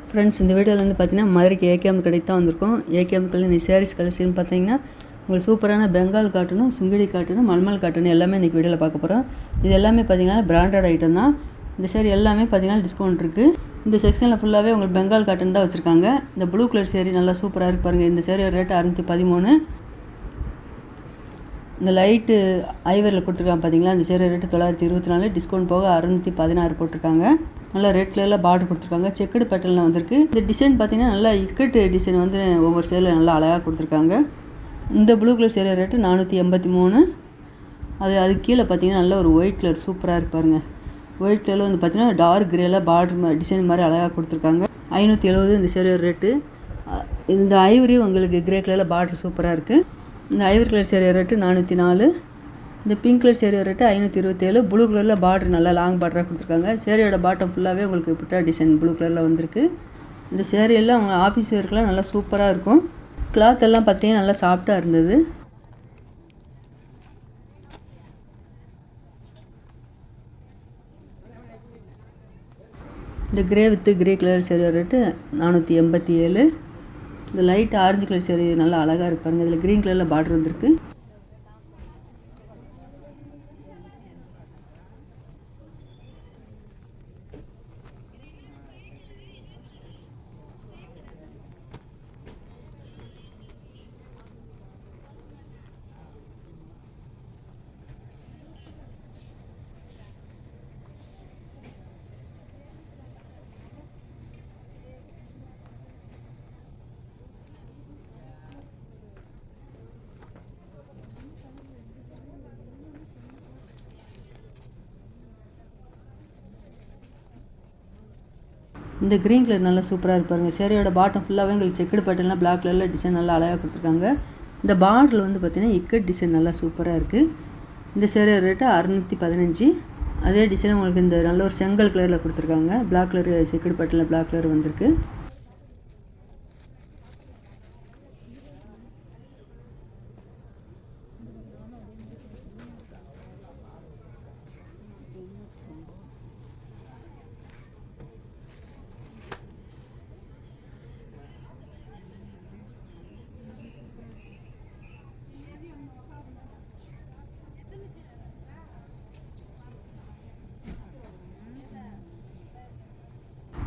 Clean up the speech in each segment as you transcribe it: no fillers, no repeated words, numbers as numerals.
Friends, இந்த வீடியோவில் வந்து பார்த்தீங்கன்னா மதுரைக்கு ஏகேஎம் கடைக்கு தான் வந்திருக்கோம். ஏகேஎம் கடையில் நீ சாரீஸ் கலெக்ஷன் பார்த்தீங்கன்னா உங்களுக்கு சூப்பரான பெங்கால் காட்டனும், சுங்கிடி காட்டனும், மல்மல் காட்டனும் எல்லாமே இன்றைக்கி வீடியோவில் பார்க்க போகிறோம். இது எல்லாமே பார்த்தீங்கன்னா பிராண்டட் ஐட்டம் தான். இந்த சேரீ எல்லாமே பார்த்தீங்கன்னா டிஸ்கவுண்ட் இருக்குது. இந்த செக்ஷனில் ஃபுல்லாகவே உங்களுக்கு பெங்கால் காட்டன் தான் வச்சுருக்காங்க. இந்த ப்ளூ கலர் சேரீ நல்லா சூப்பராக இருக்குது பாருங்கள். இந்த சேரீ ரேட்டு 613. இந்த லைட்டு ஐவரில் கொடுத்துருக்காங்க பார்த்தீங்களா, இந்த சேரீ ரேட்டு 924, டிஸ்கவுண்ட் போக 616 போட்டிருக்காங்க. நல்லா ரெட் கலரில் பார்டர் கொடுத்துருக்காங்க. செக்குடு பேட்டர்னில் வந்திருக்கு. இந்த டிசைன் பார்த்தீங்கன்னா நல்லா இக்கட்டு டிசைன் வந்து ஒவ்வொரு சேரில் நல்லா அழகாக கொடுத்துருக்காங்க. இந்த ப்ளூ கலர் சேரீ ரேட்டு 483. அதுக்கு கீழே பார்த்தீங்கன்னா நல்ல ஒரு ஒயிட் கலர் சூப்பராக இருப்பாருங்க. ஒயிட் கலரில் வந்து பார்த்தீங்கன்னா டார்க் கிரேல பார்டர் டிசைன் மாதிரி அழகாக கொடுத்துருக்காங்க. 570 இந்த சேரீ ரேட்டு. இந்த ஐவரியும் உங்களுக்கு கிரே கலரில் பார்டர் சூப்பராக இருக்குது. இந்த ஐவரி கலர் சேரீ ரேட்டு 404. இந்த pink colour sari rate 527. Blue கலரில் பார்டர் நல்லா லாங் பார்டராக கொடுத்துருக்காங்க. சேரீயோட பாட்டம் ஃபுல்லாகவே உங்களுக்கு புட்டா டிசைன் ப்ளூ கலரில் வந்திருக்கு. இந்த சேரீயெல்லாம் அவங்க ஆஃபீஸ் வேர்க்கெலாம் நல்லா சூப்பராக இருக்கும். கிளாத் எல்லாம் பார்த்தீங்கன்னா நல்லா சாஃப்டாக இருந்தது. இந்த grey with grey colour sari rate 487. இந்த லைட் ஆரஞ்சு கலர் சேரீ நல்லா அழகாக இருப்பாருங்க. இதில் க்ரீன் கலரில் பார்டர் வந்திருக்கு. இந்த க்ரீன் கலர் நல்லா சூப்பராக இருப்பாருங்க. சேரீயோட பாட்டம் ஃபுல்லாகவே உங்களுக்கு செக்குடு பேட்டர்லாம் பிளாக் கலரில் டிசைன் நல்லா அழகாக கொடுத்துருக்காங்க. இந்த பார்டரில் வந்து பார்த்திங்கன்னா இக்கட் டிசைன் நல்லா சூப்பராக இருக்குது. இந்த சேரீ ரேட்டு 615. அதே டிசைன் உங்களுக்கு இந்த நல்ல ஒரு செங்கல் கலரில் கொடுத்துருக்காங்க. பிளாக் கலர் செக்குடு பேட்டர்னில் பிளாக் கலர் வந்திருக்கு.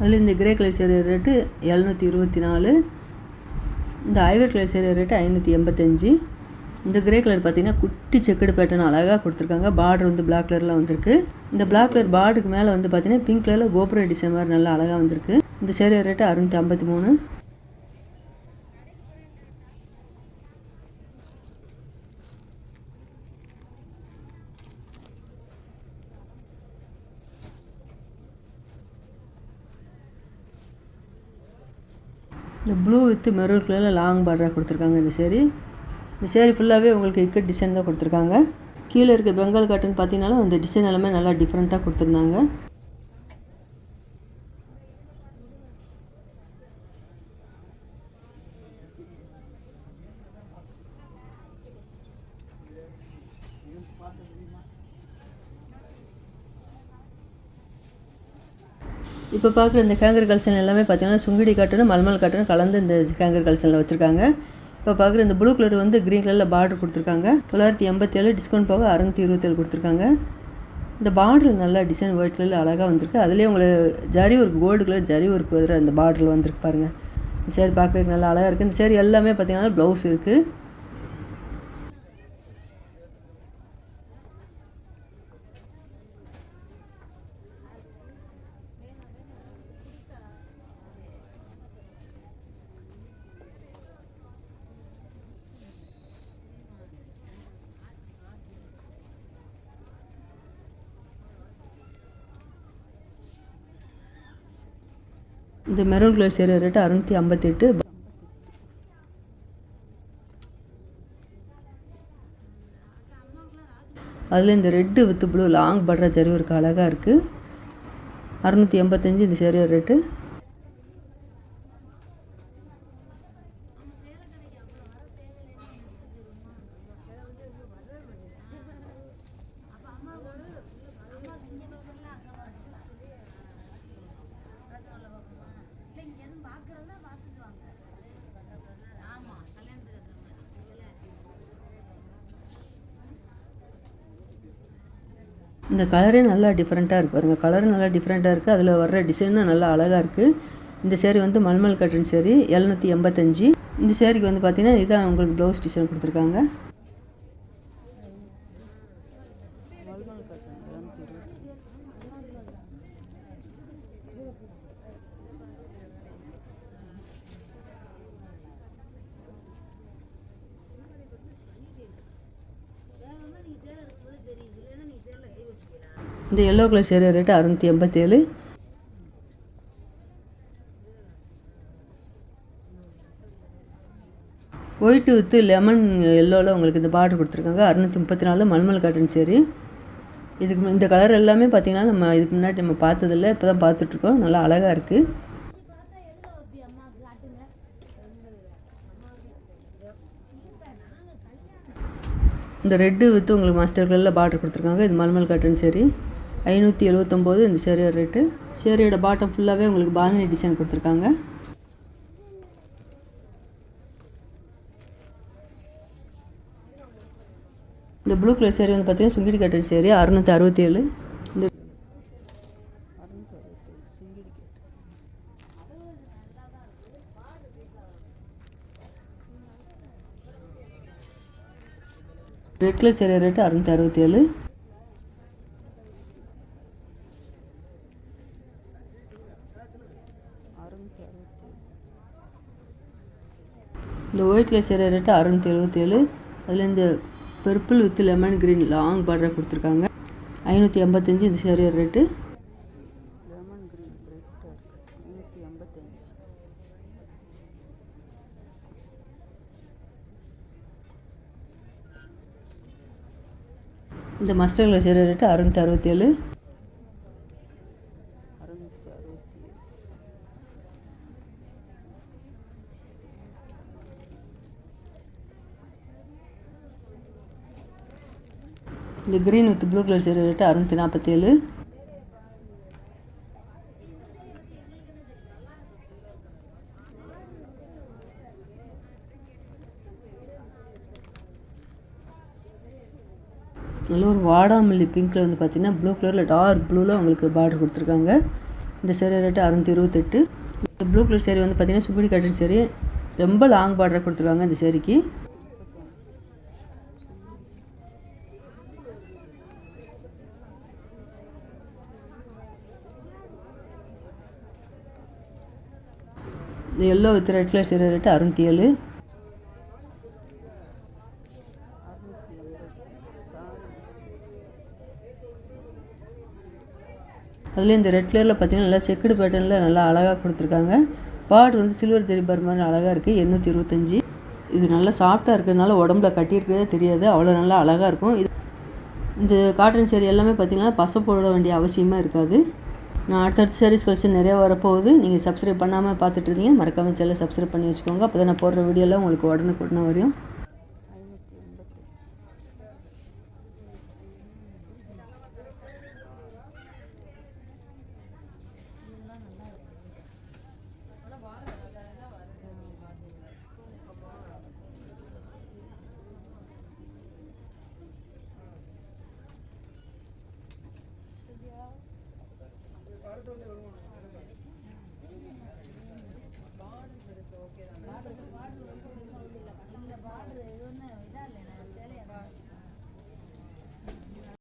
அதில் இந்த கிரே கலர் சேரீ ரேட்டு 724. இந்த ஐவரி கலர் சேரீ ரேட்டு 585. இந்த கிரே கலர் பார்த்திங்கன்னா குட்டி செக்குடு பேட்டர்ன் அழகாக கொடுத்துருக்காங்க. பார்டர் வந்து பிளாக் கலரில் வந்திருக்கு. இந்த பிளாக் கலர் பார்டருக்கு மேலே வந்து பார்த்திங்கன்னா பிங்க் கலரில் கோபுர டிசைன் மாதிரி நல்லா அழகாக வந்திருக்கு. இந்த சேரீ ரேட்டு 653. இந்த ப்ளூ வித் மெரூன் கலரில் லாங் பார்டராக கொடுத்துருக்காங்க. இந்த சேரீ ஃபுல்லாகவே உங்களுக்கு இக்கட் டிசைன் தான் கொடுத்துருக்காங்க. கீழே இருக்க பெங்கால் காட்டன் பார்த்தீங்கன்னாலும் இந்த டிசைன் எல்லாமே நல்லா டிஃப்ரெண்ட்டாக கொடுத்துருந்தாங்க. இப்போ பார்க்குற இந்த கேங்கர் கலெக்ஷன் எல்லாமே பார்த்தீங்கன்னா சுங்கிடி காட்டனும் மல்மல் காட்டனும் கலந்து இந்த கேங்கர் கலெக்ஷனில் வச்சுருக்காங்க. இப்போ பார்க்குற இந்த ப்ளூ கலர் வந்து க்ரீன் கலரில் பார்டர் கொடுத்துருக்காங்க. 987, டிஸ்கவுண்ட் போக 627 கொடுத்துருக்காங்க. இந்த பார்டர் நல்லா டிசைன் ஒயிட் கலரில் அழகாக வந்திருக்கு. அதுலேயே உங்களுக்கு zari work gold colour zari work வர அந்த பார்டரில் வந்திருக்கு பாருங்கள். இந்த சேரீ பார்க்குறதுக்கு நல்லா அழகாக இருக்குது. இந்த சேரீ எல்லாமே பார்த்தீங்கன்னா ப்ளவுஸ் இருக்குது. இந்த மெரூன் கலர் சேரீ ரேட்டு 658. அதில் இந்த red with blue long border zari work அழகாக இருக்குது. 685 இந்த சேரீ ரேட்டு. இந்த கலரே நல்லா டிஃப்ரெண்ட்டாக இருக்குது பாருங்கள். கலரும் நல்லா டிஃப்ரெண்ட்டாக இருக்குது. அதில் வர்ற டிசைனும் நல்லா அழகாக இருக்குது. இந்த சேரீ வந்து மல்மல் காட்டன் சேரீ 785. இந்த சேரீக்கு வந்து பார்த்திங்கன்னா இதான் உங்களுக்கு ப்ளவுஸ் டிசைன் கொடுத்துருக்காங்க. இந்த yellow colour sari rate 687. White with lemon எல்லோவில் உங்களுக்கு இந்த பார்டர் கொடுத்துருக்காங்க. 634 மல்மல் காட்டன் சேரீ. இதுக்கு இந்த கலர் எல்லாமே பார்த்திங்கன்னா நம்ம இதுக்கு முன்னாடி நம்ம பார்த்ததில்ல, இப்போ தான் பார்த்துட்ருக்கோம். நல்லா அழகாக இருக்குது. இந்த ரெட்டு வித்து உங்களுக்கு மாஸ்டர் கலரில் பார்டர் கொடுத்துருக்காங்க. இது மல்மல் காட்டன் சேரீ 579 இந்த சேரீயோட ரேட்டு. சேரீயோட பாட்டம் ஃபுல்லாகவே உங்களுக்கு பாந்தினி டிசைன் கொடுத்துருக்காங்க. இந்த ப்ளூ கலர் சேரீ வந்து பார்த்திங்கன்னா சுங்கிடி காட்டன் சேரீ 667. இந்த ரெட் கலர் சேரீ ரேட்டு 667. இந்த ஒயிட் கலர் சேரீ ரேட்டு 677. அதில் இந்த purple with lemon green long border கொடுத்துருக்காங்க. 585 இந்த சேரீயோட ரேட்டு. Lemon green 585. இந்த மஸ்டர் கலர் சேரீ ரேட்டு 667. இந்த green with blue colour sari rate 647. நல்ல ஒரு வாடாமல்லி பிங்க்கில் வந்து பார்த்திங்கன்னா ப்ளூ கலரில் டார்க் ப்ளூவில் உங்களுக்கு பார்டர் கொடுத்துருக்காங்க. இந்த சேரீ ரேட்டு 628. இந்த ப்ளூ கலர் சேரீ வந்து பார்த்திங்கன்னா சுங்குடி காட்டன் சேரீ. ரொம்ப லாங் பார்டர் கொடுத்துருக்காங்க இந்த சேரீக்கு. இந்த yellow with red colour sari rate 607. அதில் இந்த ரெட் கலரில் பார்த்திங்கன்னா நல்லா செக்குடு பேட்டர்னில் நல்லா அழகாக கொடுத்துருக்காங்க. பார்டர் வந்து சில்வர் ஜெரி பார் மாதிரி அழகாக இருக்குது. 825. இது நல்லா சாஃப்டாக இருக்கிறதுனால உடம்புல கட்டியிருக்கிறதே தெரியாது, அவ்வளோ நல்லா அழகாக இருக்கும். இந்த காட்டன் சேரீ எல்லாமே பார்த்திங்கன்னா பசை போட வேண்டிய அவசியமாக இருக்காது. நான் அடுத்தடுத்த சாரீஸ் கலெக்ஷன் நிறையா வரப்போகுது. நீங்கள் சப்ஸ்கிரைப் பண்ணாமல் பார்த்துட்டு இருந்தீங்க, மறக்காமல் சேனலை சப்ஸ்கிரைப் பண்ணி வச்சுக்கோங்க. அப்போ தான் நான் போடுற வீடியோலாம் உங்களுக்கு உடனே வரும்.